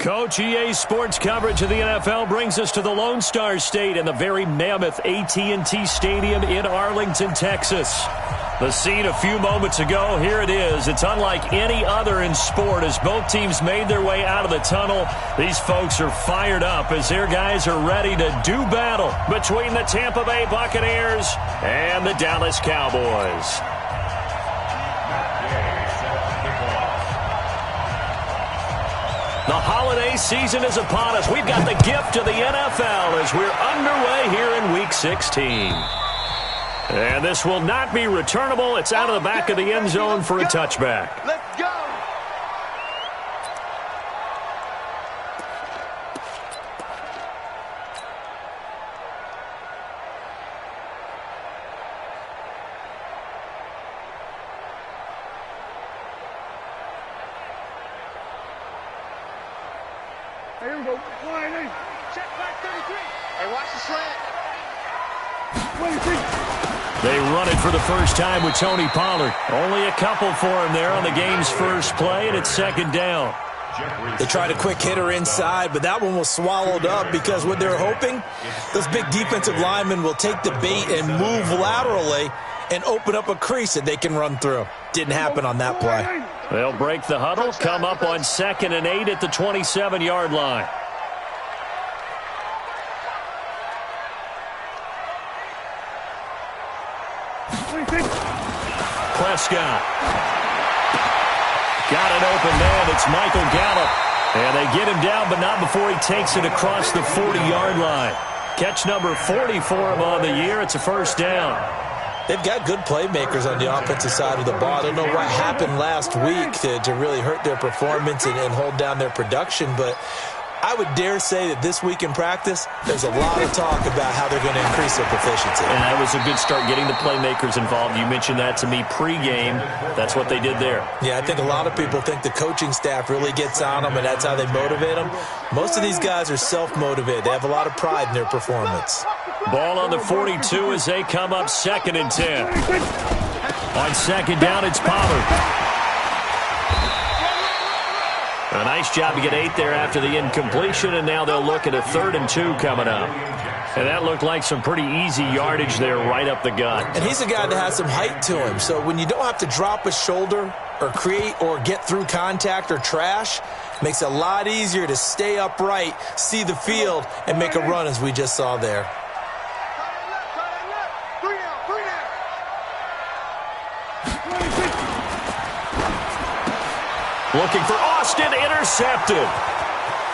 Coach, EA Sports coverage of the NFL brings us to the Lone Star State and the very mammoth AT&T Stadium in Arlington, Texas. The scene a few moments ago, here it is. It's unlike any other in sport as both teams made their way out of the tunnel. These folks are fired up as their guys are ready to do battle between the Tampa Bay Buccaneers and the Dallas Cowboys. The holiday season is upon us. We've got the gift of the NFL as we're underway here in Week 16. And this will not be returnable. It's out of the back of the end zone for a touchback. Let's go. Here we go. Check back 33. Hey, watch the slant. 23. They run it for the first time with Tony Pollard. Only a couple for him there on the game's first play, and it's second down. They tried a quick hitter inside, but that one was swallowed up because what they're hoping, those big defensive linemen will take the bait and move laterally and open up a crease that they can run through. Didn't happen on that play. They'll break the huddle, come up on 2nd and 8 at the 27-yard line. Prescott. Got an open man. It's Michael Gallup. And they get him down, but not before he takes it across the 40-yard line. Catch number 40 for him on the year. It's a first down. They've got good playmakers on the offensive side of the ball. I don't know what happened last week to really hurt their performance and hold down their production, but I would dare say that this week in practice, there's a lot of talk about how they're going to increase their proficiency. And that was a good start, getting the playmakers involved. You mentioned that to me pregame. That's what they did there. Yeah, I think a lot of people think the coaching staff really gets on them, and that's how they motivate them. Most of these guys are self-motivated. They have a lot of pride in their performance. Ball on the 42 as they come up 2nd and 10. On 2nd down, it's Pollard. A nice job to get 8 there after the incompletion, and now they'll look at a 3rd and 2 coming up. And that looked like some pretty easy yardage there right up the gut. And he's a guy that has some height to him, so when you don't have to drop a shoulder or create or get through contact or trash, makes it a lot easier to stay upright, see the field, and make a run as we just saw there. Looking for Austin, intercepted.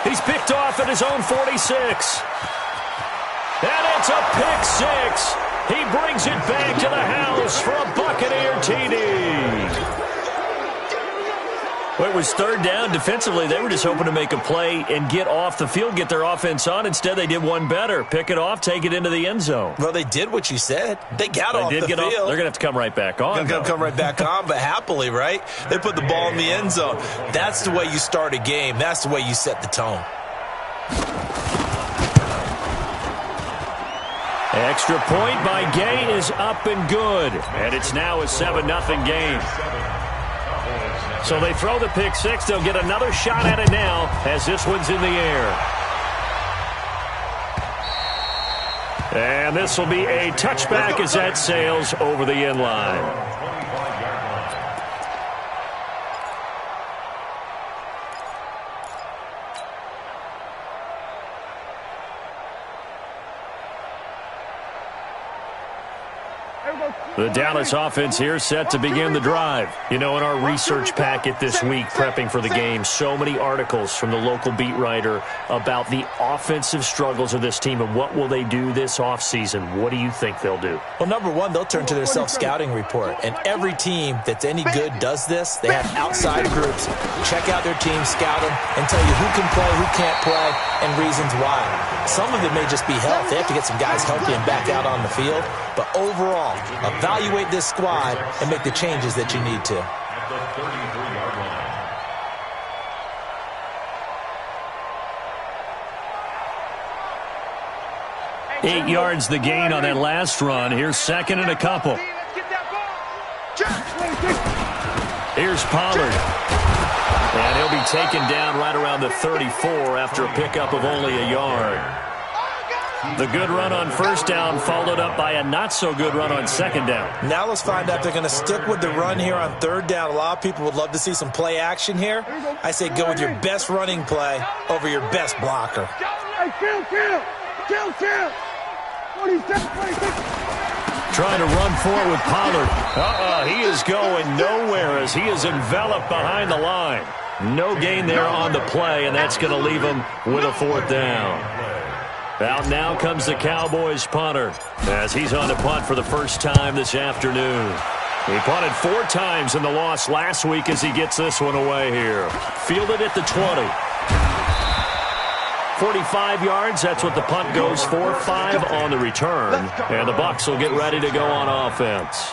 He's picked off at his own 46. And it's a pick 6. He brings it back to the house for a Buccaneer TD. Well, it was 3rd down. Defensively, they were just hoping to make a play and get off the field, get their offense on. Instead, they did one better. Pick it off, take it into the end zone. Well, they did what you said. They got off the field. They're going to have to come right back on. They're going to come right back on, but happily, right? They put the ball in the end zone. That's the way you start a game. That's the way you set the tone. Extra point by Gay is up and good. And it's now a 7-0 game. So they throw the pick 6. They'll get another shot at it now as this one's in the air. And this will be a touchback as that sails over the end line. The Dallas offense here set to begin the drive. You know, in our research packet this week, prepping for the game, so many articles from the local beat writer about the offensive struggles of this team and what will they do this offseason. What do you think they'll do? Well, number one, they'll turn to their self-scouting report. And every team that's any good does this. They have outside groups. Check out their team, scout them, and tell you who can play, who can't play, and reasons why. Some of it may just be health. They have to get some guys healthy and back out on the field. But overall, evaluate this squad and make the changes that you need to. 8 yards the gain on that last run. Here's 2nd and a couple. Here's Pollard. And he'll be taken down right around the 34 after a pickup of only a yard. The good run on first down followed up by a not-so-good run on second down. Now let's find out if they're going to stick with the run here on third down. A lot of people would love to see some play action here. I say go with your best running play over your best blocker. Hey, kill. 26. Trying to run forward with Pollard. He is going nowhere as he is enveloped behind the line. No gain there on the play, and that's going to leave him with a fourth down. Out now comes the Cowboys punter as he's on the punt for the first time this afternoon. He punted 4 times in the loss last week as he gets this one away here. Fielded at the 20. 45 yards, that's what the punt goes for. 5 on the return. And the Bucs will get ready to go on offense.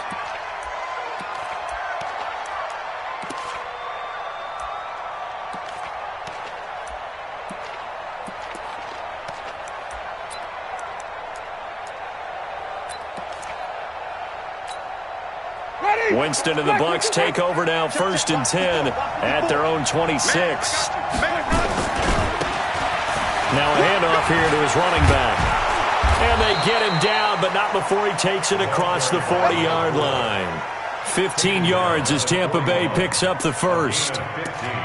Winston and the Bucs take over now, 1st and 10 at their own 26. Now a handoff here to his running back. And they get him down, but not before he takes it across the 40-yard line. 15 yards as Tampa Bay picks up the first.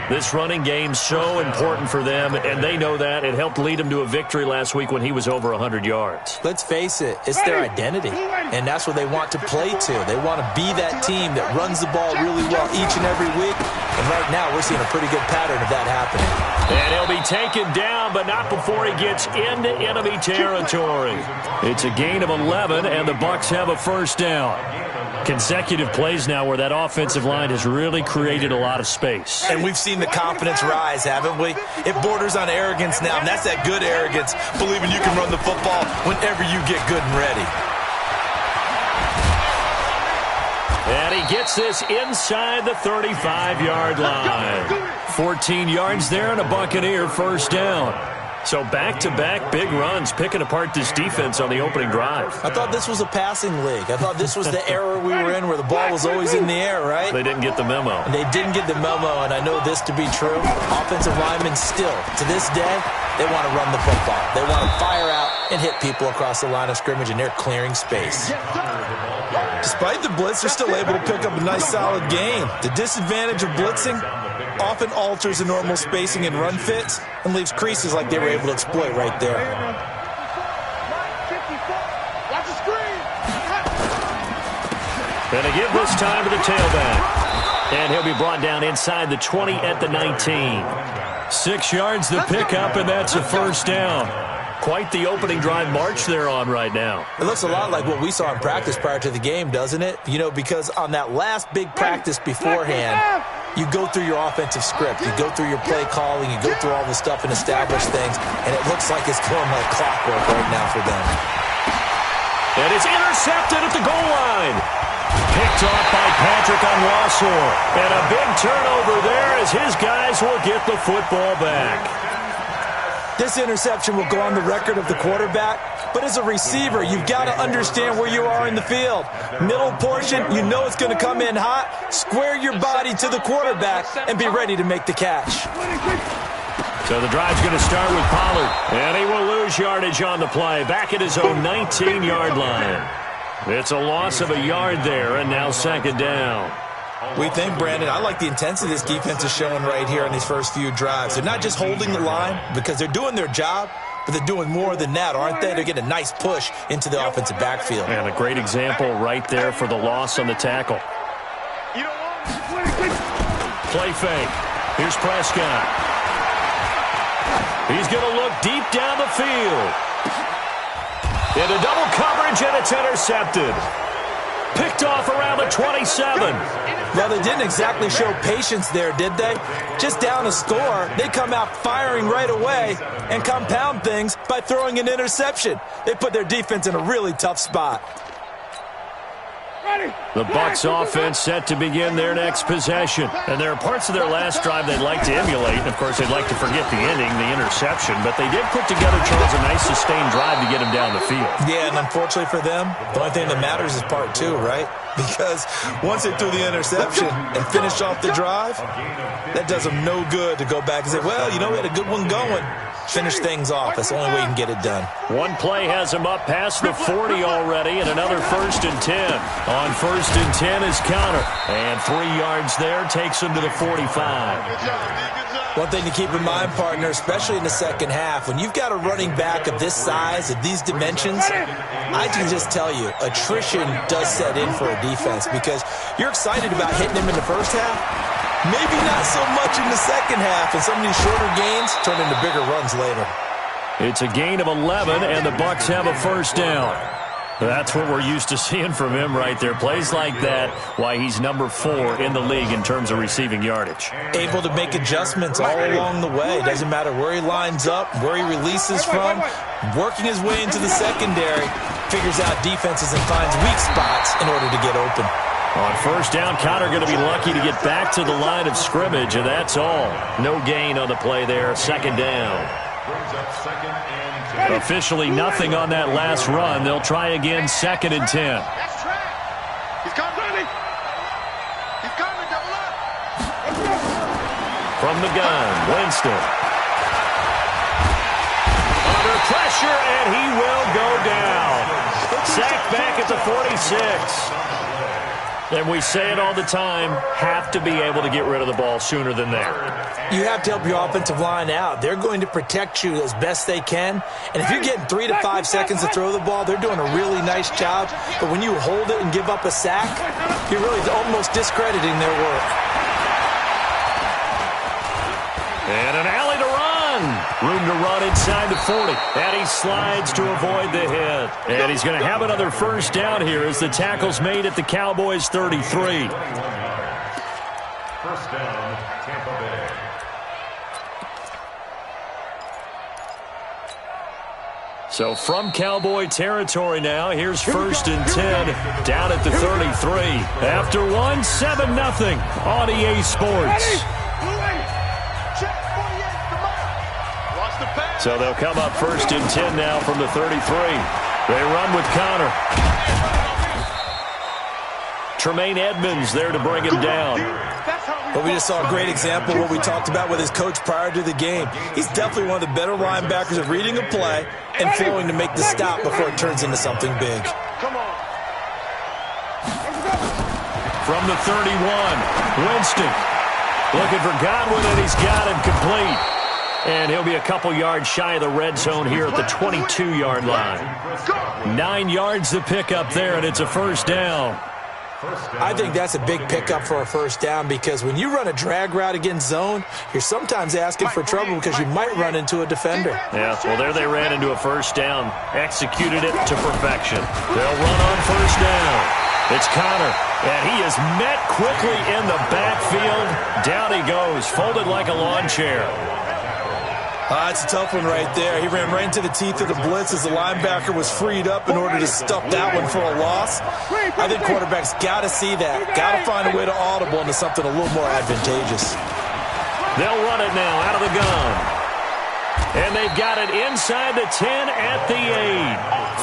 This running game so important for them, and they know that. It helped lead them to a victory last week when he was over 100 yards. Let's face it, it's their identity, and that's what they want to play to. They want to be that team that runs the ball really well each and every week, and right now we're seeing a pretty good pattern of that happening. And he'll be taken down, but not before he gets into enemy territory. It's a gain of 11, and the Bucs have a first down. Consecutive plays now where that offensive line has really created a lot of space. And we've seen the confidence rise, haven't we? It borders on arrogance now, and that's that good arrogance, believing you can run the football whenever you get good and ready. And he gets this inside the 35-yard line. 14 yards there and a Buccaneer first down. So back-to-back big runs, picking apart this defense on the opening drive. I thought this was a passing league. I thought this was the era we were in where the ball was always in the air, right? They didn't get the memo. And they didn't get the memo, and I know this to be true. Offensive linemen still, to this day, they want to run the football. They want to fire out and hit people across the line of scrimmage, and they're clearing space. Despite the blitz, they're still able to pick up a nice, solid gain. The disadvantage of blitzing often alters the normal spacing and run fits and leaves creases like they were able to exploit right there. Watch the screen. And they give this time to the tailback. And he'll be brought down inside the 20 at the 19. 6 yards to pick up, and that's a first down. Quite the opening drive march they're on right now. It looks a lot like what we saw in practice prior to the game, doesn't it? You know, because on that last big practice beforehand, you go through your offensive script. You go through your play calling. You go through all the stuff and establish things. And it looks like it's going like clockwork right now for them. And it's intercepted at the goal line. Picked off by Patrick Onwuasor. And a big turnover there as his guys will get the football back. This interception will go on the record of the quarterback, but as a receiver, you've got to understand where you are in the field. Middle portion, you know it's going to come in hot. Square your body to the quarterback and be ready to make the catch. So the drive's going to start with Pollard, and he will lose yardage on the play, back at his own 19-yard line. It's a loss of a yard there, and now second down. We think, Brandon, I like the intensity this defense is showing right here on these first few drives. They're not just holding the line because they're doing their job, but they're doing more than that, aren't they? They're getting a nice push into the offensive backfield. And a great example right there for the loss on the tackle. Play fake. Here's Prescott. He's going to look deep down the field. Into double coverage, and it's intercepted. Picked off around the 27. Well, they didn't exactly show patience there, did they? Just down a score, they come out firing right away and compound things by throwing an interception. They put their defense in a really tough spot. The Bucs offense set to begin their next possession. And there are parts of their last drive they'd like to emulate. Of course, they'd like to forget the ending, the interception. But they did put together, Charles, a nice sustained drive to get him down the field. Yeah, and unfortunately for them, the only thing that matters is part two, right? Because once they threw the interception and finished off the drive, that does them no good to go back and say, well, you know, we had a good one going. Finish things off. That's the only way you can get it done. One play has him up past the 40 already, and another 1st and 10. On 1st and 10 is Connor. And 3 yards there takes him to the 45. One thing to keep in mind, partner, especially in the second half, when you've got a running back of this size, of these dimensions, I can just tell you, attrition does set in for a defense because you're excited about hitting him in the first half. Maybe not so much in the second half, and some of these shorter gains turn into bigger runs later. It's a gain of 11, and the Bucs have a 1st down. That's what we're used to seeing from him right there. Plays like that, why he's number 4 in the league in terms of receiving yardage. Able to make adjustments all along the way. Doesn't matter where he lines up, where he releases from. Working his way into the secondary, figures out defenses and finds weak spots in order to get open. On 1st down, Connor going to be lucky to get back to the line of scrimmage, and that's all. No gain on the play there, 2nd down. Officially nothing on that last run. They'll try again, 2nd and 10. That's track. He's coming. He's coming. Double up. From the gun, Winston. Under pressure, and he will go down. Sacked back at the 46. And we say it all the time, have to be able to get rid of the ball sooner than that. You have to help your offensive line out. They're going to protect you as best they can. And if you're getting 3 to 5 seconds to throw the ball, they're doing a really nice job. But when you hold it and give up a sack, you're really almost discrediting their work. And an alley to run. Room to run inside the 40. And he slides to avoid the hit. And he's going to have another 1st down here as the tackle's made at the Cowboys' 33. 1st down, Tampa Bay. So from Cowboy territory now, here's 1st and 10 down at the 33. After 7-0 on EA Sports. So they'll come up 1st and 10 now from the 33. They run with Connor. Tremaine Edmonds there to bring him down. But we just saw a great example of what we talked about with his coach prior to the game. He's definitely one of the better linebackers at reading a play and flowing to make the stop before it turns into something big. From the 31, Winston looking for Godwin, and he's got him complete. And he'll be a couple yards shy of the red zone here at the 22-yard line. 9 yards to pick up there, and it's a 1st down. I think that's a big pickup for a 1st down because when you run a drag route against zone, you're sometimes asking for trouble because you might run into a defender. Yeah, well, there they ran into a 1st down. Executed it to perfection. They'll run on 1st down. It's Connor, and he is met quickly in the backfield. Down he goes, folded like a lawn chair. It's a tough one right there. He ran right into the teeth of the blitz as the linebacker was freed up in order to stuff that one for a loss. I think quarterbacks got to see that. Got to find a way to audible into something a little more advantageous. They'll run it now out of the gun. And they've got it inside the 10 at the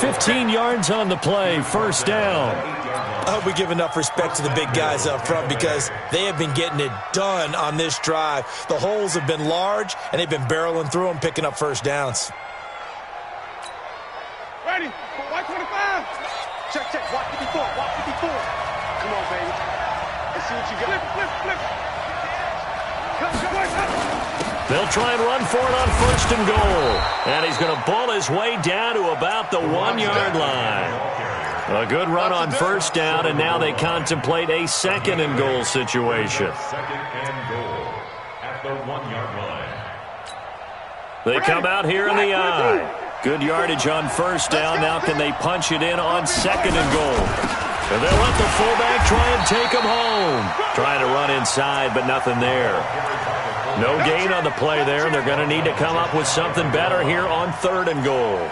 8. 15 yards on the play, 1st down. I hope we give enough respect to the big guys up front because they have been getting it done on this drive. The holes have been large, and they've been barreling through them, picking up 1st downs. Ready, white 25. Check, walk 54, walk 54. Come on, baby. Let's see what you got. Flip. They'll try and run for it on 1st and goal. And he's going to bull his way down to about the 1-yard line. A good run on 1st down, and now they contemplate a 2nd and goal situation. 2nd and goal at the 1-yard line. They come out here in the eye. Good yardage on 1st down. Now can they punch it in on 2nd and goal? And they'll let the fullback try and take him home. Trying to run inside, but nothing there. No gain on the play there, and they're going to need to come up with something better here on 3rd and goal.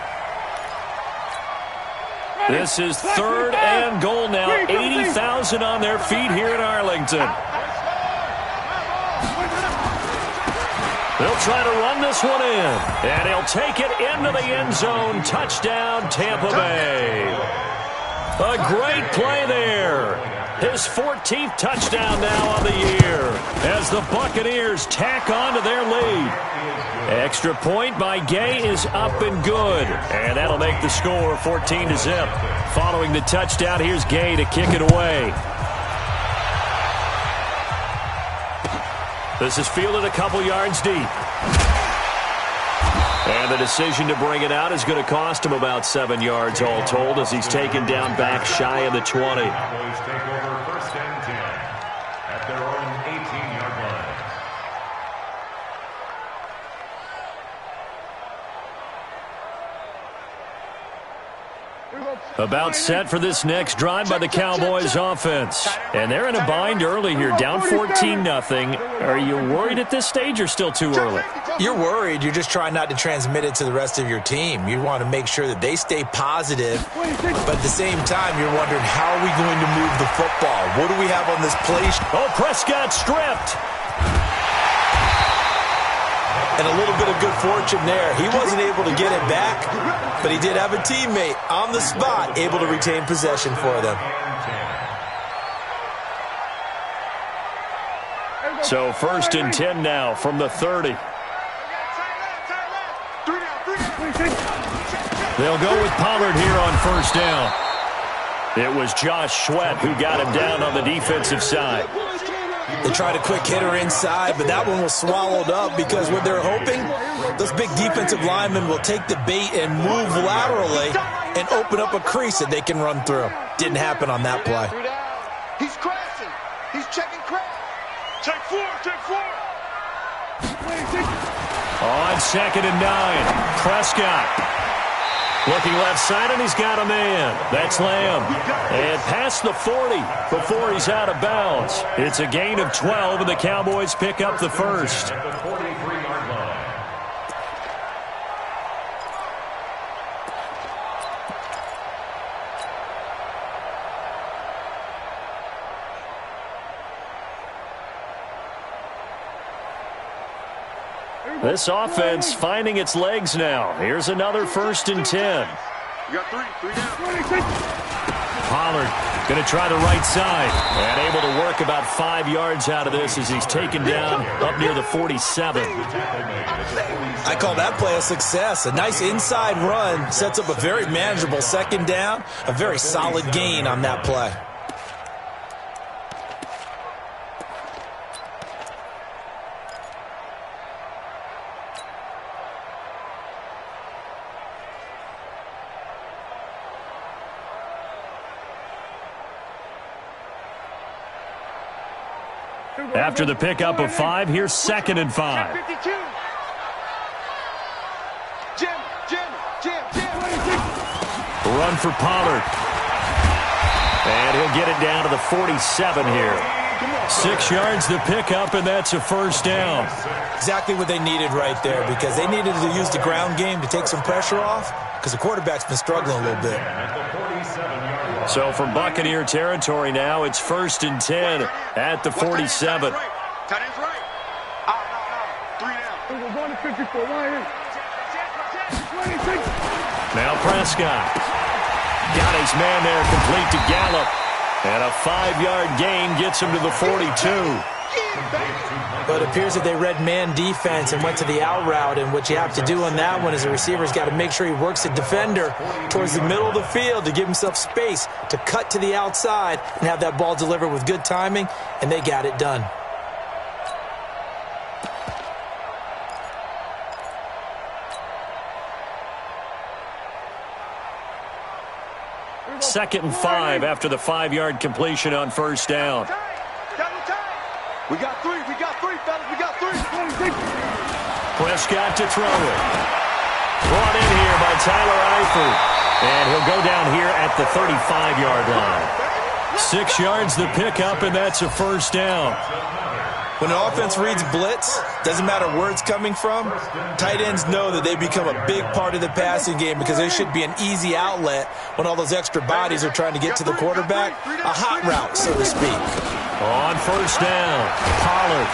This is 3rd and goal now. 80,000 on their feet here in Arlington. They'll try to run this one in, and he'll take it into the end zone. Touchdown, Tampa Bay. A great play there. His 14th touchdown now on the year as the Buccaneers tack on to their lead. Extra point by Gay is up and good, and that'll make the score 14-0. Following the touchdown, here's Gay to kick it away. This is fielded a couple yards deep. And the decision to bring it out is going to cost him about 7 yards all told as he's taken down back shy of the 20. Cowboys take over 1st and 10 at their own 18-yard line. About set for this next drive by the Cowboys offense. And they're in a bind early here, down 14-0. Are you worried at this stage or still too early? You're worried. You're just trying not to transmit it to the rest of your team. You want to make sure that they stay positive, but at the same time, you're wondering, how are we going to move the football? What do we have on this play? Oh, Prescott stripped. And a little bit of good fortune there. He wasn't able to get it back, but he did have a teammate on the spot able to retain possession for them. So 1st and 10 now from the 30. They'll go with Pollard here on 1st down. It was Josh Sweat who got him down on the defensive side. They tried a quick hitter inside, but that one was swallowed up because what they're hoping, those big defensive linemen will take the bait and move laterally and open up a crease that they can run through. Didn't happen on that play. He's crashing. He's checking crash. Check 4, check 4. On 2nd and 9, Prescott. Looking left side, and he's got a man. That's Lamb. And past the 40 before he's out of bounds. It's a gain of 12, and the Cowboys pick up the first. At the 43-yard line. This offense finding its legs now. Here's another 1st and 10. You got 3 down. Pollard going to try the right side. And able to work about 5 yards out of this as he's taken down up near the 47. I call that play a success. A nice inside run sets up a very manageable 2nd down. A very solid gain on that play. After the pickup of 5, here's 2nd and 5. 52. Jim. Run for Pollard. And he'll get it down to the 47 here. 6 yards the pickup, and that's a 1st down. Exactly what they needed right there, because they needed to use the ground game to take some pressure off, because the quarterback's been struggling a little bit. So from Buccaneer territory now, it's 1st and 10 at the 47. Tight end's right. No. 3 down. We're going to 54. Why 26. Now Prescott. Got his man there, complete to Gallup. And a 5-yard gain gets him to the 42. But it appears that they read man defense and went to the out route, and what you have to do on that one is the receiver's got to make sure he works the defender towards the middle of the field to give himself space to cut to the outside and have that ball delivered with good timing, and they got it done. Second and 5 after the 5-yard completion on 1st down. We got 3, fellas. We got 3. Prescott to throw it. Brought in here by Tyler Eifert. And he'll go down here at the 35-yard line. 6 yards the pickup, and that's a 1st down. When an offense reads blitz, doesn't matter where it's coming from, tight ends know that they become a big part of the passing game because they should be an easy outlet when all those extra bodies are trying to get to the quarterback. A hot route, so to speak. On first down, Pollard.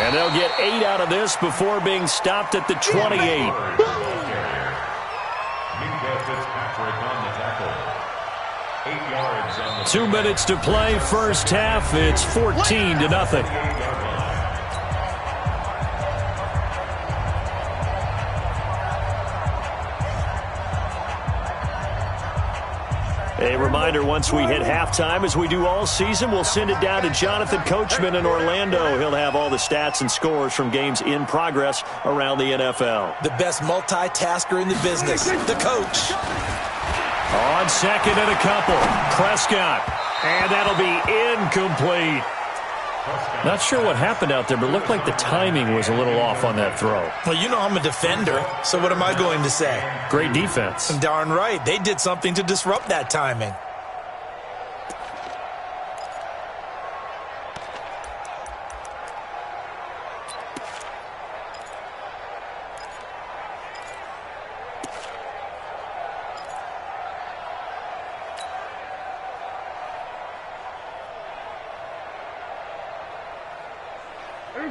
And they'll get 8 out of this before being stopped at the 28. 2 minutes to play, first half. It's 14-0. A reminder, once we hit halftime, as we do all season, we'll send it down to Jonathan Coachman in Orlando. He'll have all the stats and scores from games in progress around the NFL. The best multitasker in the business, the coach. On second and a couple, Prescott. And that'll be incomplete. Not sure what happened out there, but it looked like the timing was a little off on that throw. Well, you know I'm a defender, so what am I going to say? Great defense. Darn right. They did something to disrupt that timing.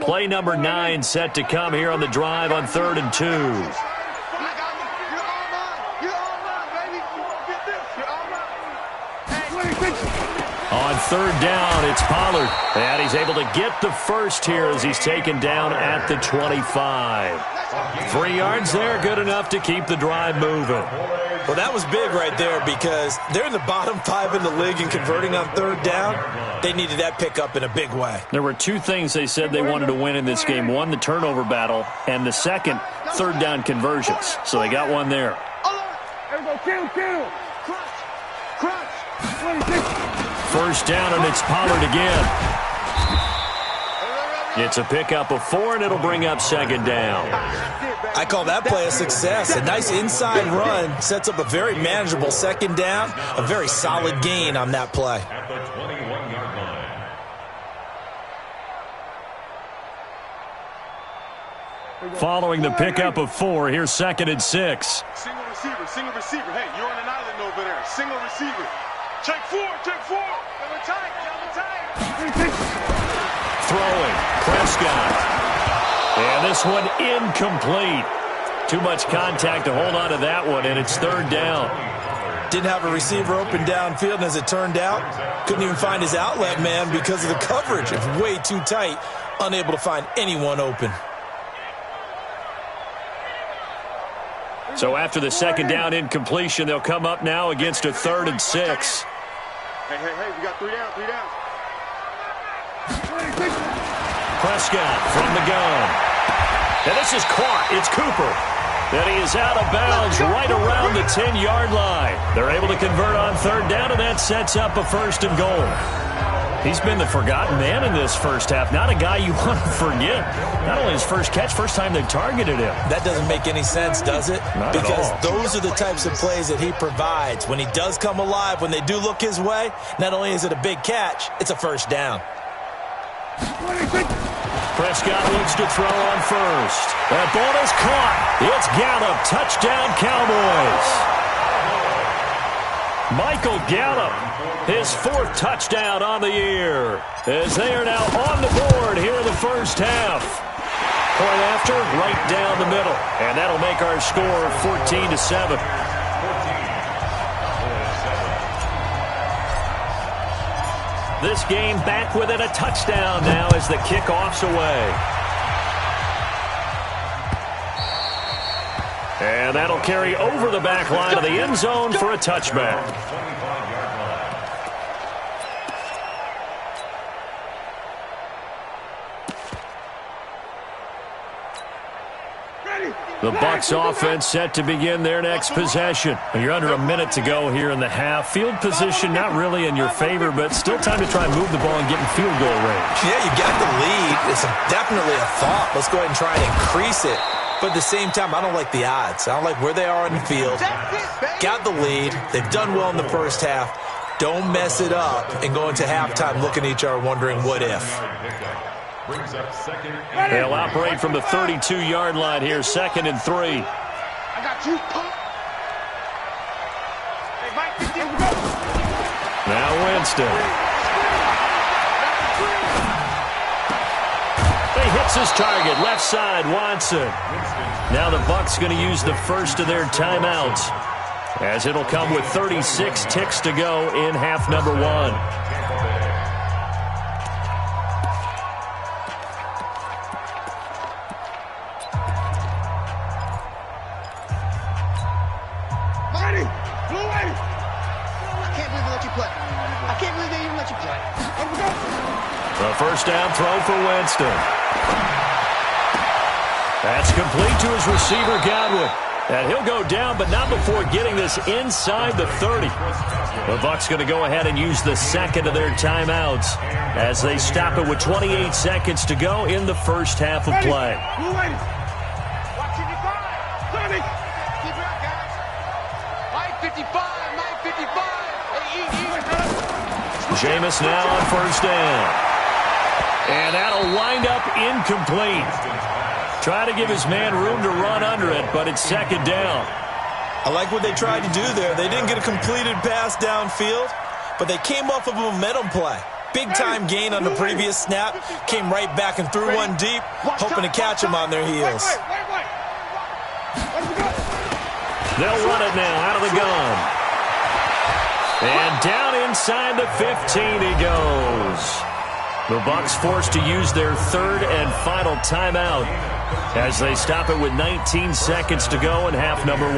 Play number 9 set to come here on the drive on 3rd and 2. On 3rd down, it's Pollard. And he's able to get the first here as he's taken down at the 25. 3 yards there, good enough to keep the drive moving. Well, that was big right there because they're in the bottom 5 in the league and converting on 3rd down. They needed that pickup in a big way. There were 2 things they said they wanted to win in this game. One, the turnover battle, and the second, 3rd down conversions. So they got one there. First down, and it's Pollard again. It's a pickup of 4, and it'll bring up 2nd down. I call that play a success. A nice inside run sets up a very manageable 2nd down. A very solid gain on that play. At the 21-yard line. Following the pickup of 4, here's 2nd and 6. Single receiver, single receiver. Hey, you're on an island over there. Single receiver. Check 4, check 4. Double tight, double tight. Throwing, Prescott. And this one incomplete. Too much contact to hold on to that one, and it's 3rd down. Didn't have a receiver open downfield, and as it turned out, couldn't even find his outlet man because of the coverage. It's way too tight, unable to find anyone open. So after the 2nd down incompletion, they'll come up now against a 3rd and 6. Hey, we got 3 down, 3 down. Prescott from the gun. And this is caught. It's Cooper. And he is out of bounds right around the 10-yard line. They're able to convert on 3rd down, and that sets up a 1st and goal. He's been the forgotten man in this first half. Not a guy you want to forget. Not only his first catch, first time they targeted him. That doesn't make any sense, does it? Not because at all. those are the types of plays that he provides. When he does come alive, when they do look his way, not only is it a big catch, it's a 1st down. Prescott looks to throw on 1st. That ball is caught. It's Gallup. Touchdown, Cowboys. Michael Gallup, his 4th touchdown on the year, as they are now on the board here in the first half. Point after, right down the middle. And that'll make our score 14-7. This game back within a touchdown now as the kickoff's away. And that'll carry over the back line of the end zone for a touchback. The Bucs offense set to begin their next possession. You're under a minute to go here in the half. Field position not really in your favor, but still time to try and move the ball and get in field goal range. Yeah, you got the lead. It's definitely a thought. Let's go ahead and try and increase it. But at the same time, I don't like the odds. I don't like where they are on the field. Got the lead. They've done well in the first half. Don't mess it up and go into halftime looking at each other wondering what if. brings up second and They'll operate from the 32-yard line here, 2nd and 3. I got you. Hey, Mike, Now Winston. He hits his target, left side, Watson. Now the Bucs going to use the first of their timeouts, as it'll come with 36 ticks to go in half number 1. Marty! Blue lady! I can't believe they let you play. I can't believe they even let you play. The first down throw for Winston. That's complete to his receiver, Godwin. And he'll go down, but not before getting this inside the 30. The Bucs going to go ahead and use the second of their timeouts as they stop it with 28 seconds to go in the first half of play. Blue lady! Watching you drive. 30! Keep it up, guys. Mike 55, Mike 55. Hey, eat. Jameis now on first down. And that'll wind up incomplete. Try to give his man room to run under it, but it's second down. I like what they tried to do there. They didn't get a completed pass downfield, but they came off of a momentum play. Big-time gain on the previous snap. Came right back and threw one deep, hoping to catch them on their heels. They'll run it now out of the gun. And down inside the 15 he goes. The Bucs forced to use their third and final timeout as they stop it with 19 seconds to go in half number 1.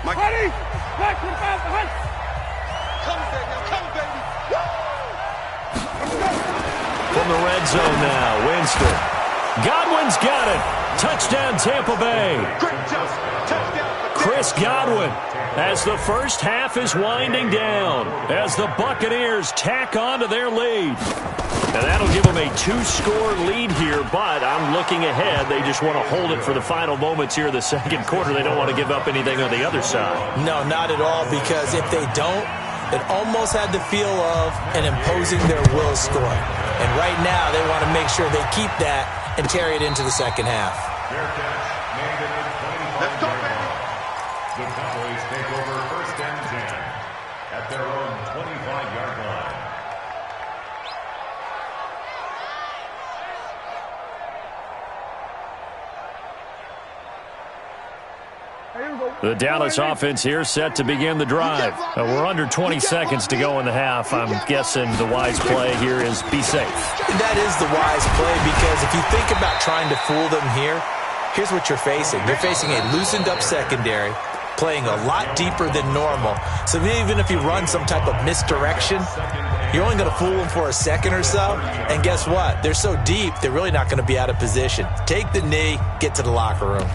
Marty! Back to the pass, hunt! From the red zone now, Winston. Godwin's got it. Touchdown, Tampa Bay. Great job. Touchdown. Chris Godwin, as the first half is winding down, as the Buccaneers tack on to their lead. And that'll give them a 2-score lead here, but I'm looking ahead. They just want to hold it for the final moments here in the second quarter. They don't want to give up anything on the other side. No, not at all, because if they don't, it almost had the feel of an imposing their will score. And right now, they want to make sure they keep that and carry it into the second half. fair catch. Made it at 25 Let's go, yards. baby. The Cowboys take over first and 10 at their own 25-yard line. The Dallas offense here set to begin the drive. We're under 20 seconds to go in the half. I'm guessing the wise play here is be safe. That is the wise play, because if you think about trying to fool them here, here's what you're facing. You're facing a loosened up secondary, playing a lot deeper than normal. So even if you run some type of misdirection, you're only going to fool them for a second or so. And guess what? They're so deep, they're really not going to be out of position. Take the knee, get to the locker room.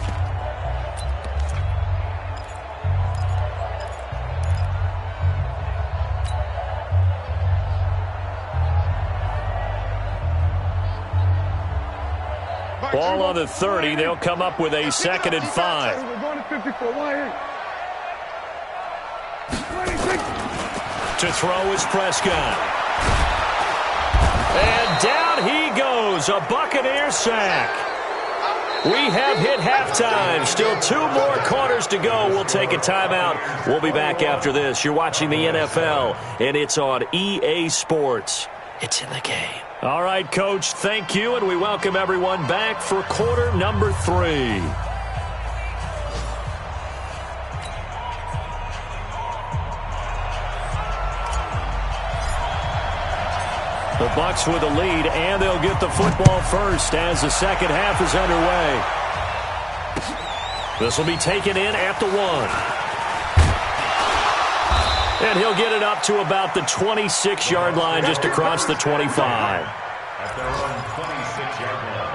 Ball on the 30. They'll come up with a 2nd and 5. We're going to 54. Why? To throw is Prescott. And down he goes. A Buccaneer sack. We have hit halftime. Still 2 more quarters to go. We'll take a timeout. We'll be back after this. You're watching the NFL, and it's on EA Sports. It's in the game. All right, Coach, thank you, and we welcome everyone back for quarter number 3. The Bucs with a lead, and they'll get the football first as the second half is underway. This will be taken in at the 1. And he'll get it up to about the 26-yard line, just across the 25. At their own 26-yard line.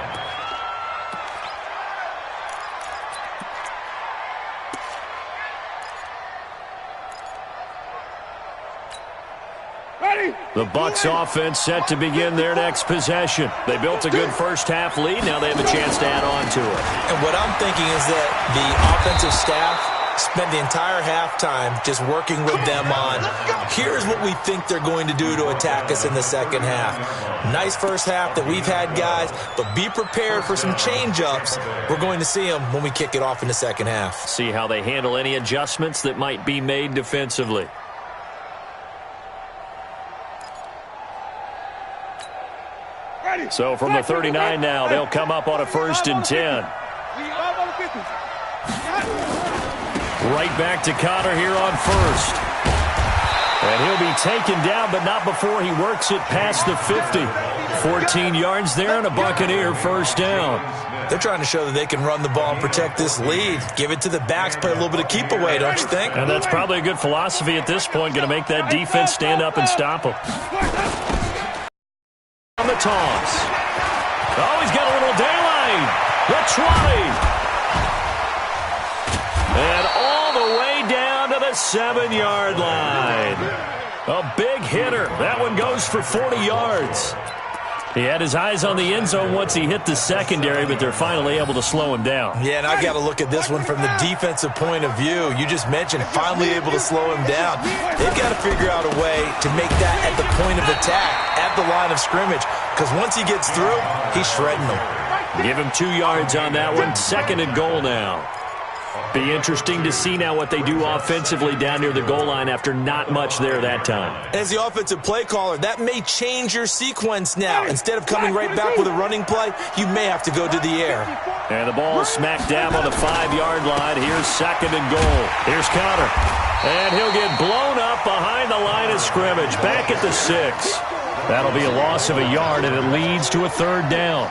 The Bucs offense set to begin their next possession. They built a good first half lead. Now they have a chance to add on to it. And what I'm thinking is that the offensive staff spent the entire halftime just working with them on, here's what we think they're going to do to attack us in the second half. Nice first half that we've had, guys, but be prepared for some change-ups. We're going to see them when we kick it off in the second half. See how they handle any adjustments that might be made defensively. So from the 39 now, they'll come up on a 1st and 10. Right back to Connor here on 1st. And he'll be taken down, but not before he works it past the 50. 14 yards there and a Buccaneer 1st down. They're trying to show that they can run the ball and protect this lead. Give it to the backs, play a little bit of keep away, don't you think? And that's probably a good philosophy at this point, going to make that defense stand up and stop them. On the toss. Oh, he's got a little daylight. The 20. And all the way down to the 7-yard line. A big hitter. That one goes for 40 yards. He had his eyes on the end zone once he hit the secondary, but they're finally able to slow him down. Yeah, and I've got to look at this one from the defensive point of view. You just mentioned finally able to slow him down. They've got to figure out a way to make that at the point of attack, at the line of scrimmage, because once he gets through, he's shredding them. Give him 2 yards on that one. 2nd and goal now. Be interesting to see now what they do offensively down near the goal line after not much there that time. As the offensive play caller, that may change your sequence now. Instead of coming right back with a running play, you may have to go to the air. And the ball smacked down on the 5-yard line. Here's 2nd and goal. Here's Connor. And he'll get blown up behind the line of scrimmage. Back at the 6. That'll be a loss of a yard, and it leads to a 3rd down.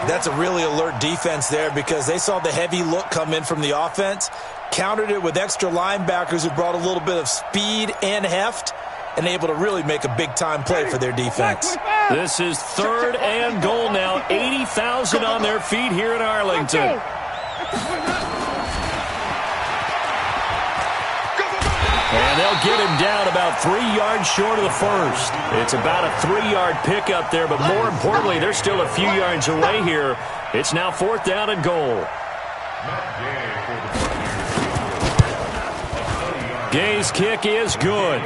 That's a really alert defense there because they saw the heavy look come in from the offense, countered it with extra linebackers who brought a little bit of speed and heft, and able to really make a big-time play for their defense. This is 3rd and goal now. 80,000 on their feet here in Arlington. And they'll get him down about 3 yards short of the 1st. It's about a 3-yard pickup there, but more importantly, they're still a few yards away here. It's now 4th down and goal. Gay's kick is good.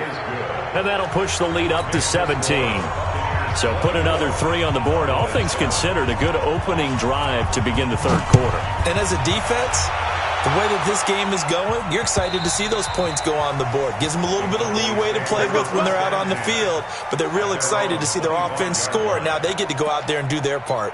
And that'll push the lead up to 17. So put another 3 on the board. All things considered, a good opening drive to begin the 3rd quarter. And as a defense, the way that this game is going, you're excited to see those points go on the board. Gives them a little bit of leeway to play with when they're out on the field, but they're real excited to see their offense score. Now they get to go out there and do their part.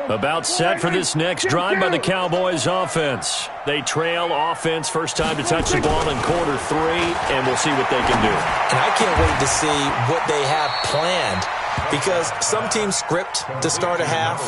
About set for this next drive by the Cowboys offense. They trail offense, first time to touch the ball in quarter 3, and we'll see what they can do. And I can't wait to see what they have planned, because some teams script to start a half.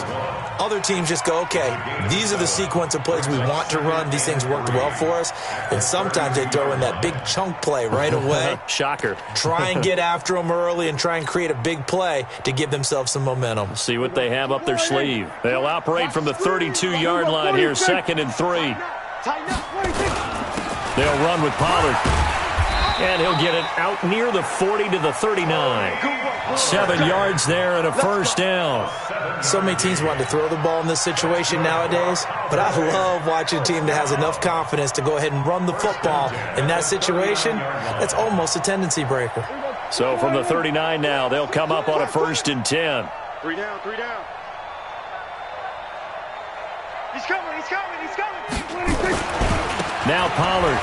Other teams just go, okay, these are the sequence of plays we want to run. These things worked well for us. And sometimes they throw in that big chunk play right away. Shocker. Try and get after them early and try and create a big play to give themselves some momentum. See what they have up their sleeve. They'll operate from the 32-yard line here, 2nd and 3. They'll run with Pollard. And he'll get it out near the 40 to the 39. 7 yards there and a 1st down. So many teams want to throw the ball in this situation nowadays, but I love watching a team that has enough confidence to go ahead and run the football in that situation. That's almost a tendency breaker. So from the 39 now, they'll come up on a 1st and 10. 3 down, 3 down. He's coming, he's coming, he's coming. Now Pollard.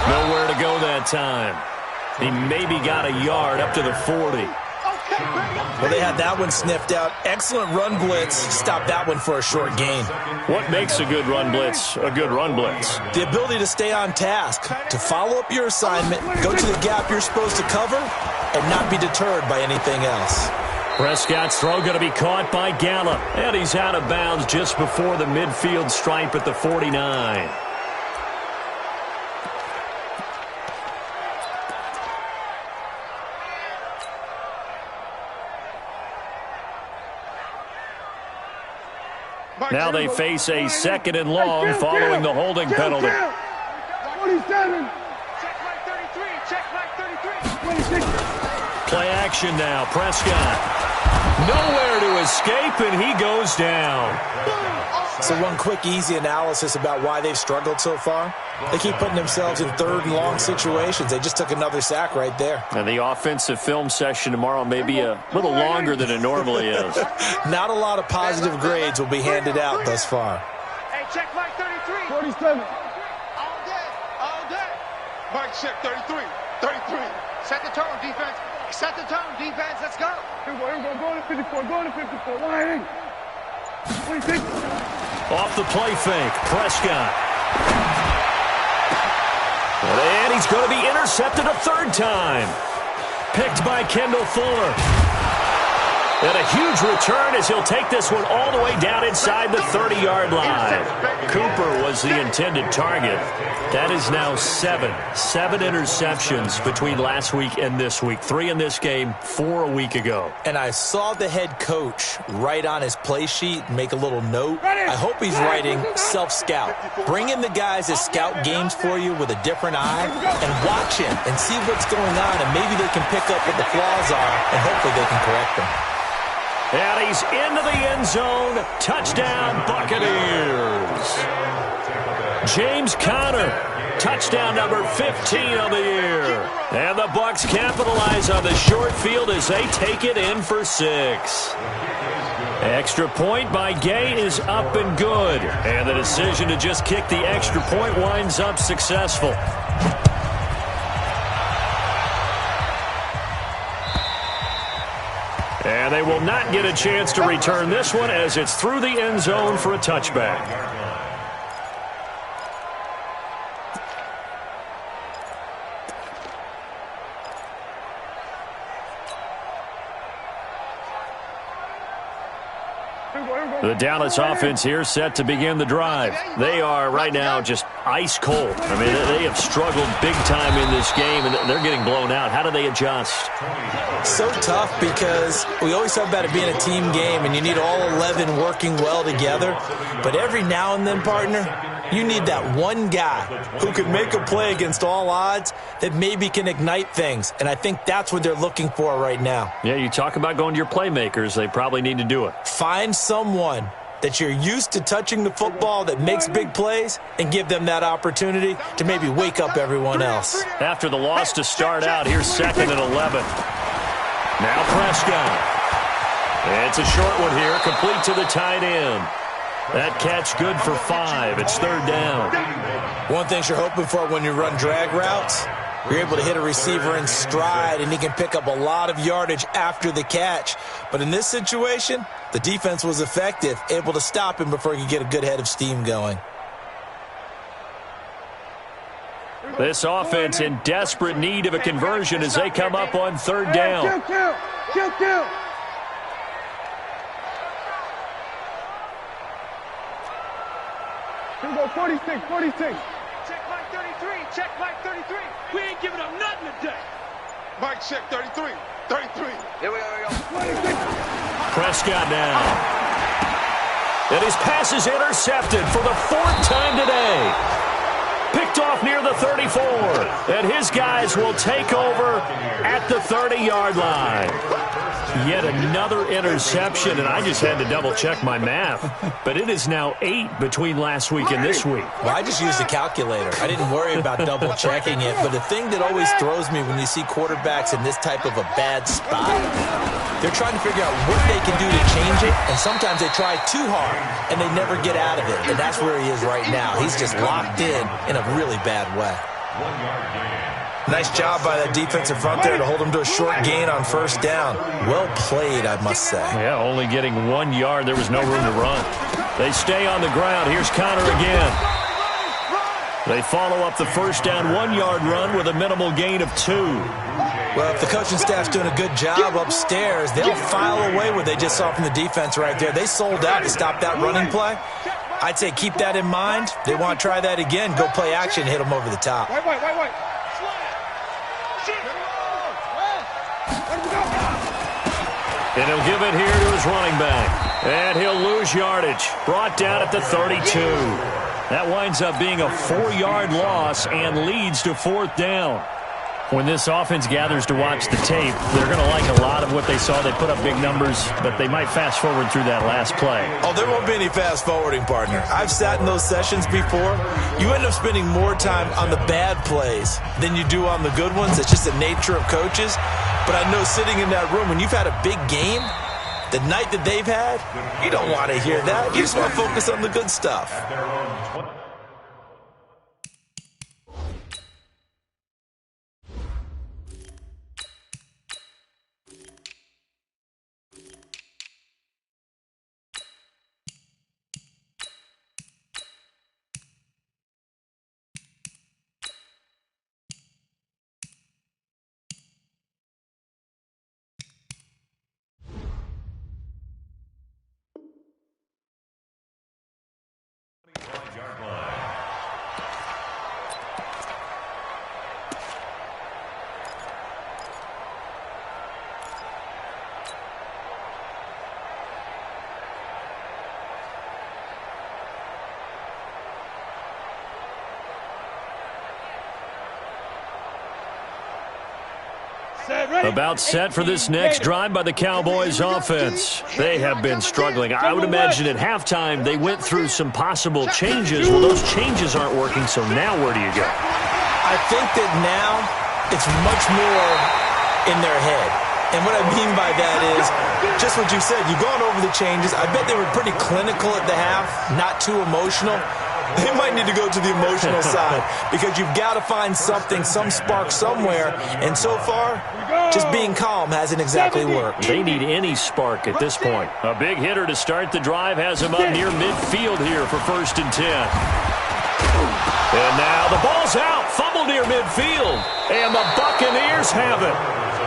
Nowhere to go that time. He maybe got a yard up to the 40. Well, they had that one sniffed out. Excellent run blitz. Stopped that one for a short gain. What makes a good run blitz a good run blitz? The ability to stay on task, to follow up your assignment, go to the gap you're supposed to cover, and not be deterred by anything else. Prescott's throw going to be caught by Gallup. And he's out of bounds just before the midfield stripe at the 49. Now they face a 2nd and long following the holding penalty. 27. Play action now. Prescott. Nowhere to escape, and he goes down. So one quick, easy analysis about why they've struggled so far. They keep putting themselves in third and long situations. They just took another sack right there. And the offensive film session tomorrow may be a little longer than it normally is. Not a lot of positive grades will be handed out thus far. Hey, check Mike 33. 47. All day, all day. Mike check 33. 33. Set the tone, defense. Set the tone, defense. Let's go. Here we go. Go to 54. Go to 54. 180. 26. Off the play fake. Prescott. And he's going to be intercepted a third time. Picked by Kendall Fuller. And a huge return as he'll take this one all the way down inside the 30-yard line. Cooper was the intended target. That is now seven interceptions between last week and this week. 3 in this game, 4 a week ago. And I saw the head coach write on his play sheet, make a little note. I hope he's writing self-scout. Bring in the guys that scout games for you with a different eye and watch him and see what's going on, and maybe they can pick up what the flaws are, and hopefully they can correct them. And he's into the end zone. Touchdown, Buccaneers. James Conner, touchdown number 15 of the year. And the Bucs capitalize on the short field as they take it in for 6. Extra point by Gay is up and good. And the decision to just kick the extra point winds up successful. And they will not get a chance to return this one as it's through the end zone for a touchback. The Dallas offense here set to begin the drive. They are right now just ice cold. I mean, they have struggled big time in this game, and they're getting blown out. How do they adjust? So tough because we always talk about it being a team game, and you need all 11 working well together. But every now and then, partner, you need that one guy who can make a play against all odds that maybe can ignite things. And I think that's what they're looking for right now. Yeah, you talk about going to your playmakers. They probably need to do it. Find someone that you're used to touching the football that makes big plays and give them that opportunity to maybe wake up everyone else. After the loss to start out, here's 2nd and 11. Now Prescott. It's a short one here, complete to the tight end. That catch good for 5. It's 3rd down. One thing you're hoping for when you run drag routes, you're able to hit a receiver in stride, and he can pick up a lot of yardage after the catch. But in this situation, the defense was effective, able to stop him before he could get a good head of steam going. This offense in desperate need of a conversion as they come up on 3rd down. Kill. Here we go, 46. Check Mike 33. Check Mike 33. We ain't giving up nothing today. Mike check 33. 33. Here we go. 26. Prescott now. And his pass is intercepted for the 4th time today. Picked off near the 34. And his guys will take over at the 30-yard line. Yet another interception, and I just had to double-check my math. But it is now 8 between last week and this week. Well, I just used a calculator. I didn't worry about double-checking it. But the thing that always throws me when you see quarterbacks in this type of a bad spot, they're trying to figure out what they can do to change it. And sometimes they try too hard, and they never get out of it. And that's where he is right now. He's just locked in a really bad way. 1-yard gain. Nice job by that defensive front there to hold him to a short gain on 1st down. Well played, I must say. Yeah, only getting 1 yard. There was no room to run. They stay on the ground. Here's Conner again. They follow up the 1st down 1-yard run with a minimal gain of 2. Well, if the coaching staff's doing a good job upstairs, they'll file away what they just saw from the defense right there. They sold out to stop that running play. I'd say keep that in mind. They want to try that again. Go play action, hit them over the top. Wait. And he'll give it here to his running back. And he'll lose yardage. Brought down at the 32. That winds up being a 4-yard loss and leads to 4th down. When this offense gathers to watch the tape, they're going to like a lot of what they saw. They put up big numbers, but they might fast forward through that last play. Oh, there won't be any fast forwarding, partner. I've sat in those sessions before. You end up spending more time on the bad plays than you do on the good ones. It's just the nature of coaches. But I know sitting in that room, when you've had a big game, the night that they've had, you don't want to hear that. You just want to focus on the good stuff. About set for this next drive by the Cowboys offense. They have been struggling. I would imagine at halftime they went through some possible changes. Well, those changes aren't working, so now where do you go? I think that now it's much more in their head. And what I mean by that is just what you said. You've gone over the changes. I bet they were pretty clinical at the half, not too emotional. They might need to go to the emotional side because you've got to find something, some spark somewhere. And so far, just being calm hasn't exactly worked. They need any spark at this point. A big hitter to start the drive has him up near midfield here for 1st and 10. And now the ball's out. Fumble near midfield. And the Buccaneers have it.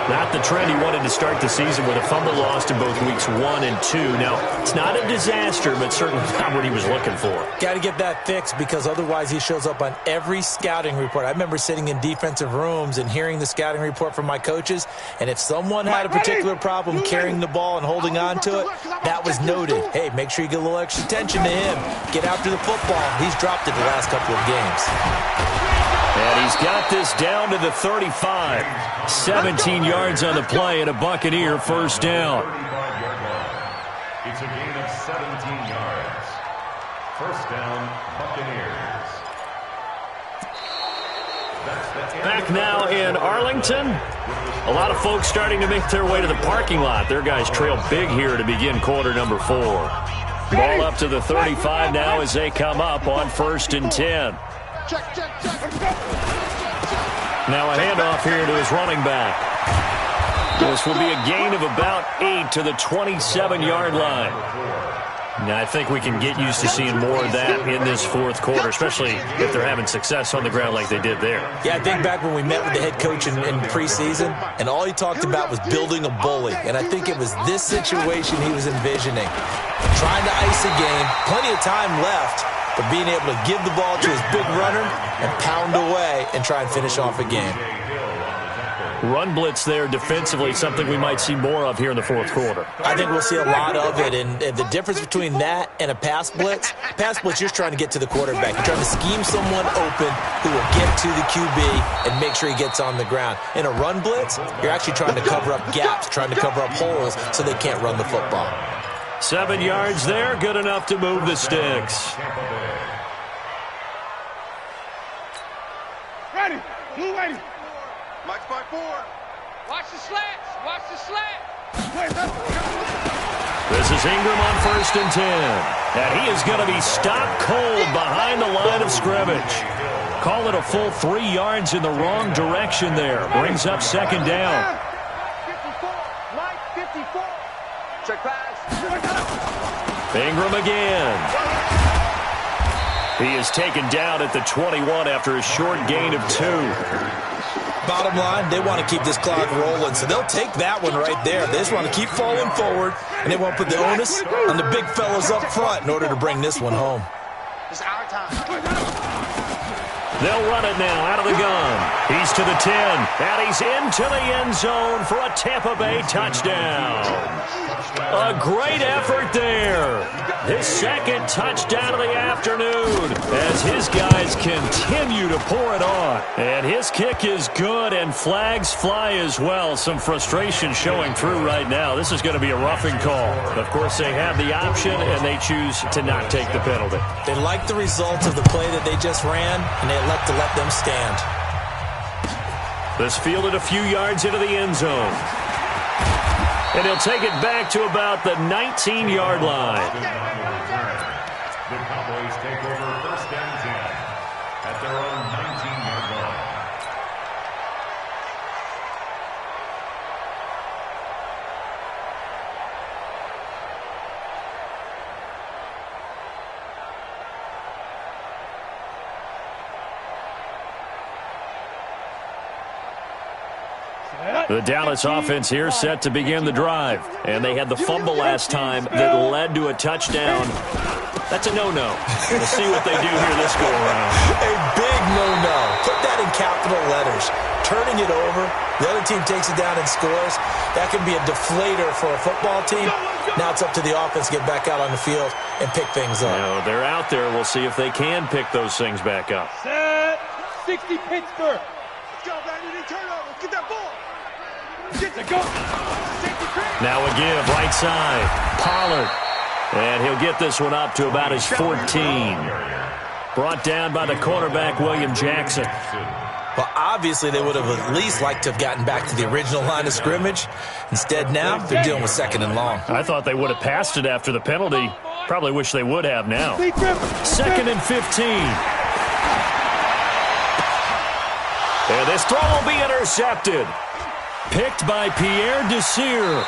Not the trend he wanted to start the season with a fumble lost in both weeks 1 and 2. Now, it's not a disaster, but certainly not what he was looking for. Got to get that fixed because otherwise he shows up on every scouting report. I remember sitting in defensive rooms and hearing the scouting report from my coaches, and if someone had a particular problem carrying the ball and holding on to it, that was noted. Hey, make sure you get a little extra attention to him. Get after the football. He's dropped it the last couple of games. And he's got this down to the 35. 17 yards on the play and a Buccaneer first down. It's a gain of 17 yards. First down, Buccaneers. Back now in Arlington. A lot of folks starting to make their way to the parking lot. Their guys trail big here to begin quarter number 4. Ball up to the 35 now as they come up on 1st and 10. Now a handoff here to his running back. This will be a gain of about 8 to the 27-yard line. Now, I think we can get used to seeing more of that in this 4th quarter, especially if they're having success on the ground like they did there. Yeah, I think back when we met with the head coach in preseason, and all he talked about was building a bully. And I think it was this situation he was envisioning. Trying to ice a game, plenty of time left, but being able to give the ball to his big runner and pound away and try and finish off a game. Run blitz there defensively, something we might see more of here in the 4th quarter. I think we'll see a lot of it, and the difference between that and a pass blitz, you're just trying to get to the quarterback. You're trying to scheme someone open who will get to the QB and make sure he gets on the ground. In a run blitz, you're actually trying to cover up gaps, trying to cover up holes so they can't run the football. 7 yards there, good enough to move the sticks. Ready. Blue ready. Mike's by 4. Watch the slants. Watch the slant. This is Ingram on 1st and 10. And he is going to be stopped cold behind the line of scrimmage. Call it a full 3 yards in the wrong direction there. Brings up 2nd down. 54. Mike, 54. Check pass. Ingram again. He is taken down at the 21 after a short gain of 2. Bottom line, they want to keep this clock rolling, so they'll take that one right there. They just want to keep falling forward, and they want to put the onus on the big fellas up front in order to bring this one home. It's our time. They'll run it now out of the gun. He's to the 10, and he's into the end zone for a Tampa Bay touchdown. A great effort there. His second touchdown of the afternoon as his guys continue to pour it on. And his kick is good, and flags fly as well. Some frustration showing through right now. This is going to be a roughing call. Of course, they have the option, and they choose to not take the penalty. They like the results of the play that they just ran, and they elect to let them stand. This fielded a few yards into the end zone. And he'll take it back to about the 19-yard line. The Cowboys take over first and 10 at their own 19-yard line. The Dallas offense here set to begin the drive. And they had the fumble last time that led to a touchdown. That's a no-no. We'll see what they do here this go-around. A big no-no. Put that in capital letters. Turning it over, the other team takes it down and scores. That can be a deflator for a football team. Now it's up to the offense to get back out on the field and pick things up. No, they're out there. We'll see if they can pick those things back up. Set. 60 Pittsburgh. Let's go, man. You need turnover. Get that ball. Get the go. Now a give, right side. Pollard. And he'll get this one up to about his 14. Brought down by the quarterback, William Jackson. Well, obviously they would have at least liked to have gotten back to the original line of scrimmage. Instead now, they're dealing with second and long. I thought they would have passed it after the penalty. Probably wish they would have now. Second and 15. And this throw will be intercepted. Picked by Pierre Desir.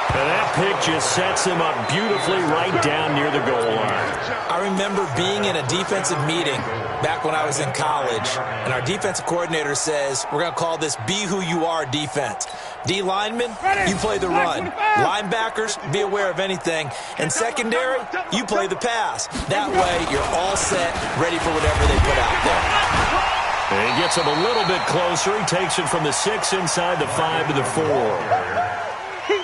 And that pick just sets him up beautifully right down near the goal line. I remember being in a defensive meeting back when I was in college, and our defensive coordinator says, we're going to call this Be Who You Are defense. D linemen, you play the run. Linebackers, be aware of anything. And secondary, you play the pass. That way, you're all set, ready for whatever they put out there. And he gets him a little bit closer. He takes it from the 6 inside the 5 to the 4.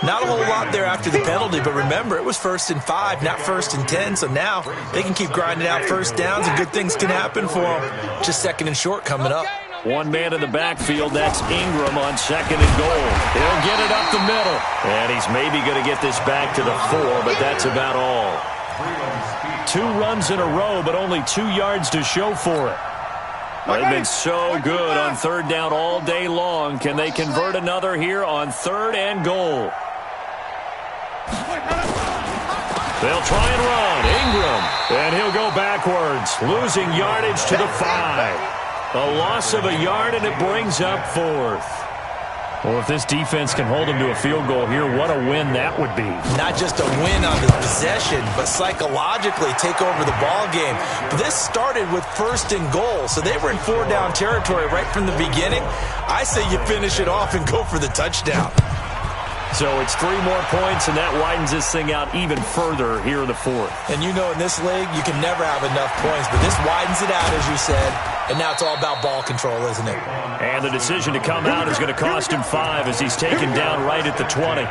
Not a whole lot there after the penalty, but remember, it was 1st and 5, not 1st and 10, so now they can keep grinding out first downs and good things can happen for them. Just 2nd and short coming up. One man in the backfield, that's Ingram on 2nd and goal. He'll get it up the middle. And he's maybe going to get this back to the 4, but that's about all. 2 runs in a row, but only 2 yards to show for it. They've been so good on 3rd down all day long. Can they convert another here on 3rd and goal? They'll try and run. Ingram. And he'll go backwards, losing yardage to the 5. A loss of a yard, and it brings up 4th. Well, if this defense can hold them to a field goal here, what a win that would be. Not just a win on the possession, but psychologically take over the ball game. But this started with 1st and goal, so they were in 4-down territory right from the beginning. I say you finish it off and go for the touchdown. So it's 3 more points, and that widens this thing out even further here in the 4th. And you know in this league, you can never have enough points, but this widens it out, as you said, and now it's all about ball control, isn't it? And the decision to come out is going to cost him 5 as he's taken down right at the 20.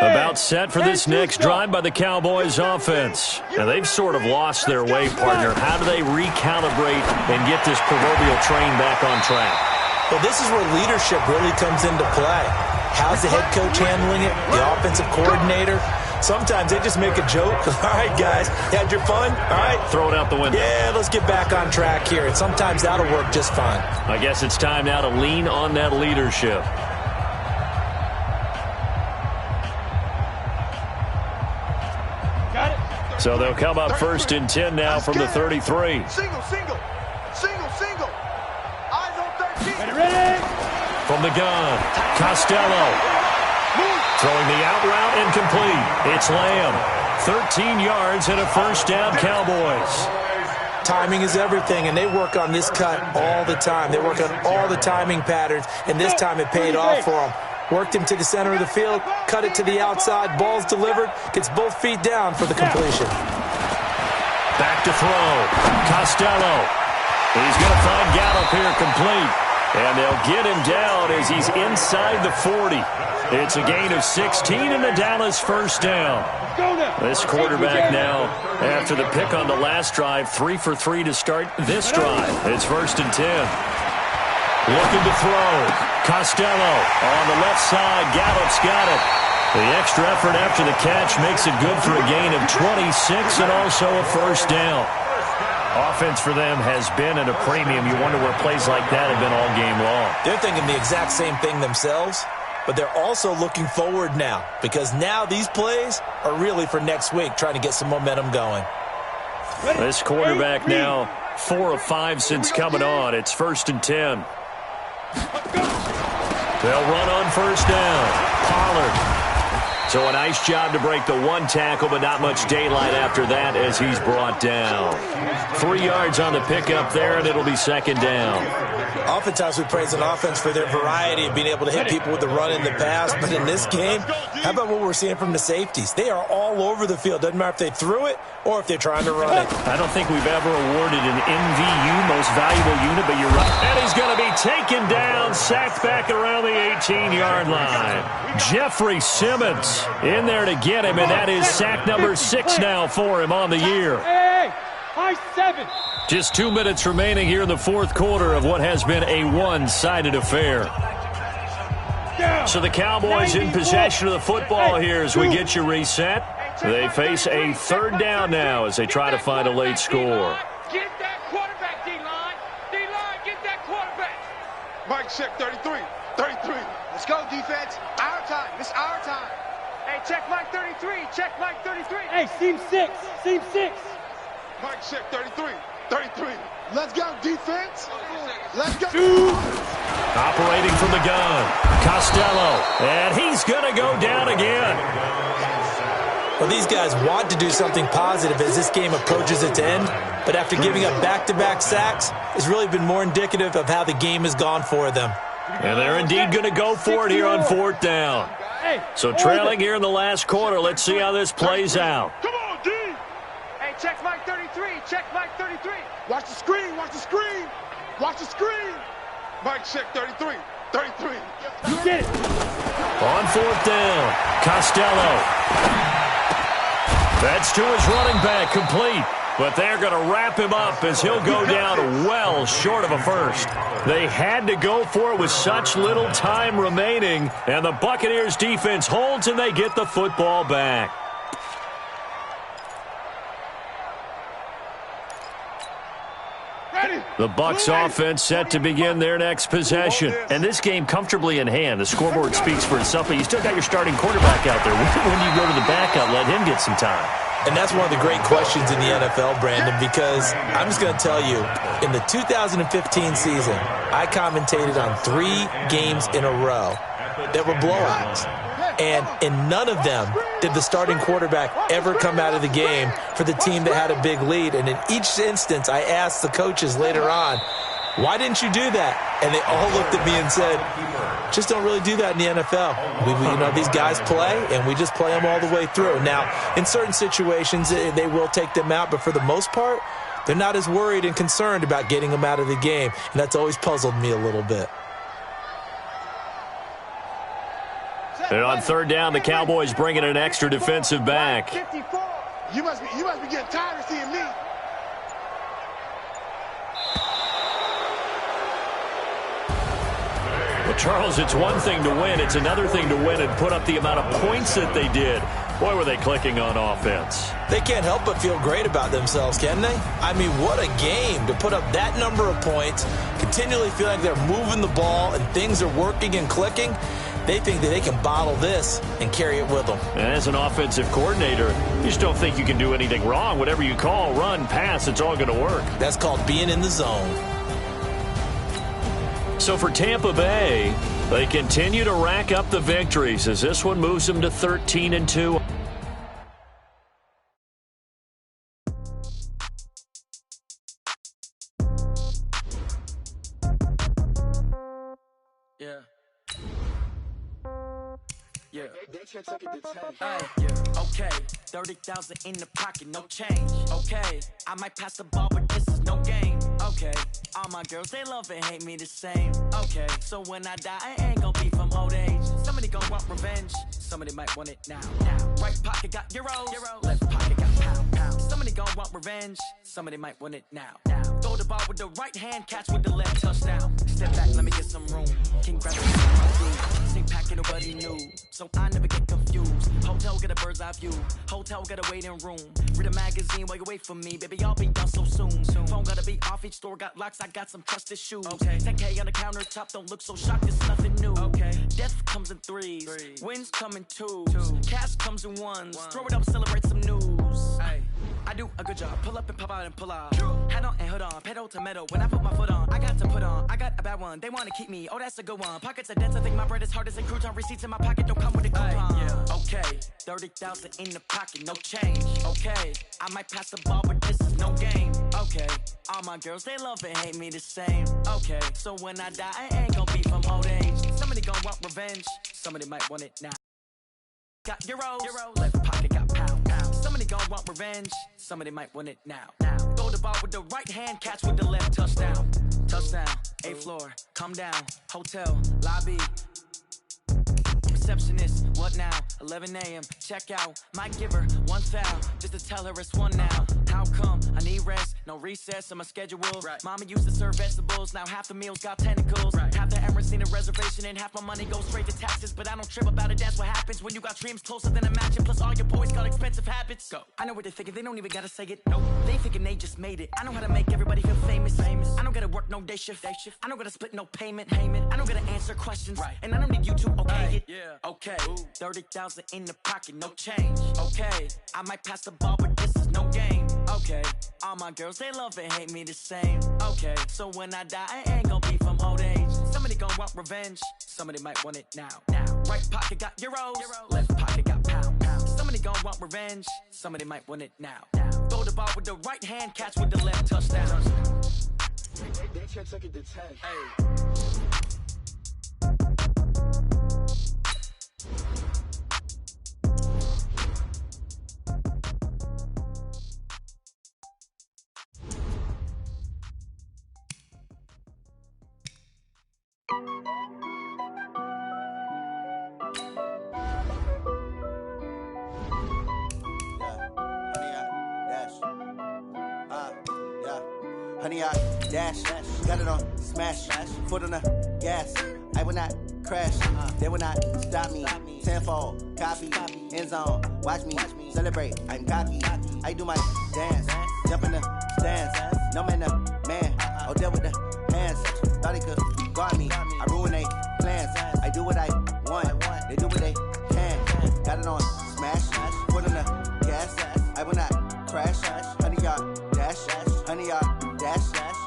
About set for this next drive by the Cowboys offense. Now, they've sort of lost their way, partner. How do they recalibrate and get this proverbial train back on track? Well, this is where leadership really comes into play. How's the head coach handling it? The offensive coordinator? Sometimes they just make a joke. All right, guys, you had your fun? All right. Throw it out the window. Yeah, let's get back on track here. And sometimes that'll work just fine. I guess it's time now to lean on that leadership. So they'll come up 1st and 10 now from the 33. Single. Eyes on 13. Ready? From the gun, Costello. Throwing the out route incomplete. It's Lamb. 13 yards and a first down, Cowboys. Timing is everything, and they work on this cut all the time. They work on all the timing patterns, and this time it paid off for them. Worked him to the center of the field, cut it to the outside, ball's delivered, gets both feet down for the completion. Back to throw. Costello. He's going to find Gallup here complete. And they'll get him down as he's inside the 40. It's a gain of 16 and a Dallas first down. This quarterback now, after the pick on the last drive, 3 for 3 to start this drive. It's 1st and 10. Looking to throw. Costello on the left side. Gallup's got it. The extra effort after the catch makes it good for a gain of 26 and also a first down. Offense for them has been at a premium. You wonder where plays like that have been all game long. They're thinking the exact same thing themselves, but they're also looking forward now because now these plays are really for next week, trying to get some momentum going. This quarterback now 4 of 5 since coming on. It's 1st and 10. They'll run on first down. Pollard. So a nice job to break the one tackle, but not much daylight after that as he's brought down. 3 yards on the pickup there, and it'll be 2nd down. Oftentimes we praise an offense for their variety of being able to hit people with the run in the pass, but in this game, how about what we're seeing from the safeties? They are all over the field. Doesn't matter if they threw it or if they're trying to run it. I don't think we've ever awarded an MVU, most valuable unit, but you're right. And he's going to be taken down, sacked back around the 18-yard line. Jeffrey Simmons in there to get him, and that is sack number 6 now for him on the year. High 7. Just 2 minutes remaining here in the fourth quarter of what has been a one-sided affair. So the Cowboys in possession of the football here as we get you reset. They face a 3rd down now as they try to find a late score. Get that quarterback, D-line. D-line, get that quarterback. Mike, check 33. 33. Let's go, defense. Our time. It's our time. Hey, check Mike 33. Check Mike 33. Hey, seam 6. Seam 6. Mike, check 33. 33. Let's go, defense. Let's go. Operating from the gun, Costello, and he's going to go down again. Well, these guys want to do something positive as this game approaches its end, but after giving up back-to-back sacks, it's really been more indicative of how the game has gone for them. And they're indeed going to go for it here on 4th down. So trailing here in the last quarter, let's see how this plays out. Come on, D. Hey, check Mike 33. Check Mike 33. Watch the screen. Watch the screen. Watch the screen. Mike, check 33. 33. You get it. On 4th down, Costello. That's to his running back, complete. But they're going to wrap him up as he'll go down well short of a first. They had to go for it with such little time remaining, and the Buccaneers defense holds and they get the football back. The Bucs offense set to begin their next possession. And this game comfortably in hand. The scoreboard speaks for itself, but you still got your starting quarterback out there. When do you go to the backup, let him get some time? And that's one of the great questions in the NFL, Brandon, because I'm just going to tell you, in the 2015 season, I commentated on 3 games in a row that were blowouts. And in none of them did the starting quarterback ever come out of the game for the team that had a big lead. And in each instance, I asked the coaches later on, why didn't you do that? And they all looked at me and said, just don't really do that in the NFL. These guys play, and we just play them all the way through. Now, in certain situations, they will take them out, but for the most part, they're not as worried and concerned about getting them out of the game. And that's always puzzled me a little bit. And on 3rd down, the Cowboys bring in an extra defensive back. 54. You must be getting tired of seeing me. Well, Charles, it's one thing to win. It's another thing to win and put up the amount of points that they did. Boy, were they clicking on offense. They can't help but feel great about themselves, can they? I mean, what a game to put up that number of points, continually feel like they're moving the ball and things are working and clicking. They think that they can bottle this and carry it with them. And as an offensive coordinator, you just don't think you can do anything wrong. Whatever you call, run, pass, it's all going to work. That's called being in the zone. So for Tampa Bay, they continue to rack up the victories as this one moves them to 13-2. Yeah. Okay, 30,000 in the pocket, no change. Okay, I might pass the ball, but this is no game. Okay, all my girls, they love and hate me the same. Okay, so when I die, I ain't gonna be from old age. Somebody gon' want revenge, somebody might want it now. Right pocket got euros, left pocket got pound. Somebody gon' want revenge, somebody might want it now. Throw the ball with the right hand, catch with the left, touchdown. Step back, let me get some room. Congratulations on my dude. Same packet, nobody knew, so I never get confused. Hotel get a bird's eye view, hotel get a waiting room. Read a magazine while you wait for me, baby, I'll be done so soon. Phone gotta be off, each store got locks, I got some trusted shoes. 10K on the countertop, don't look so shocked, it's nothing new. Death comes in threes, wins come in twos, cash comes in ones. Throw it up, celebrate some news. I do a good job, pull up and pop out and pull out. Hat on and hood on, pedal to metal. When I put my foot on, I got to put on. I got a bad one, they wanna keep me, oh that's a good one. Pockets are dense, I think my bread is hard as a crouton. Receipts in my pocket don't come with a coupon. Okay, 30,000 in the pocket, no change. Okay, I might pass the ball, but this is no game. Okay, all my girls, they love and hate me the same. Okay, so when I die, I ain't gonna be from old age. Somebody gon' want revenge, somebody might want it now. Got euros, left pocket got pound. Somebody gon' want revenge, somebody might want it now. Throw the ball with the right hand, catch with the left, touchdown. Touchdown, 8th floor, come down, hotel, lobby. Receptionist, what now? 11 a.m. check out. Might give her one foul just to tell her it's one now. How come? I need rest, no recess in my schedule. Mama used to serve vegetables, now half the meals got tentacles. Half the Emirates need a reservation and half my money goes straight to taxes. But I don't trip about it, that's what happens when you got dreams closer than a matching. Plus all your boys got expensive habits. Go. I know what they're thinking, they don't even gotta say it. Nope. They thinking they just made it. I know how to make everybody feel famous. I don't gotta work no day shift. I don't gotta split no payment. I don't gotta answer questions. And I don't need you to okay it. Okay, 30,000 in the pocket, no change. Okay, I might pass the ball, but this is no game. Okay, all my girls, they love and hate me the same. Okay, so when I die, I ain't gonna be from old age. Somebody gon' want revenge, somebody might want it now. Right pocket got euros, left pocket got pound. Somebody gon' want revenge, somebody might want it now. Throw the ball with the right hand, catch with the left, touchdown. They took it to 10. Honey, I dash, got it on smash, foot on the gas. I will not crash, they will not stop me. Tenfold, copy, end zone, watch me celebrate. I'm cocky, I do my dance, jump in the stands. No man, the man, oh deal with the hands. Thought he could guard me, I ruin they plans. I do what I want, they do what they can. Got it on smash, foot on the gas. I will not crash, honey, y'all dash, honey, y'all dash,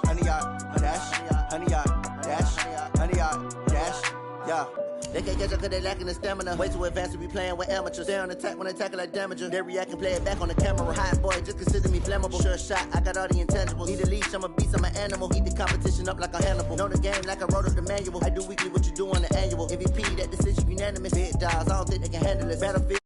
honey, y'all dash, honey, y'all dash, honey, y'all dash, yeah. They can't catch up cause they lacking the stamina. Way too advanced to be playing with amateurs. Stay on attack when they tackle like damager. They react and play it back on the camera. Hot boy, just consider me flammable. Sure shot, I got all the intangibles. Need a leash, I'm a beast, I'm an animal. Eat the competition up like a Hannibal. Know the game like I wrote up the manual. I do weekly what you do on the annual. MVP, that decision unanimous. Big dogs, I don't think they can handle it. Battlefield.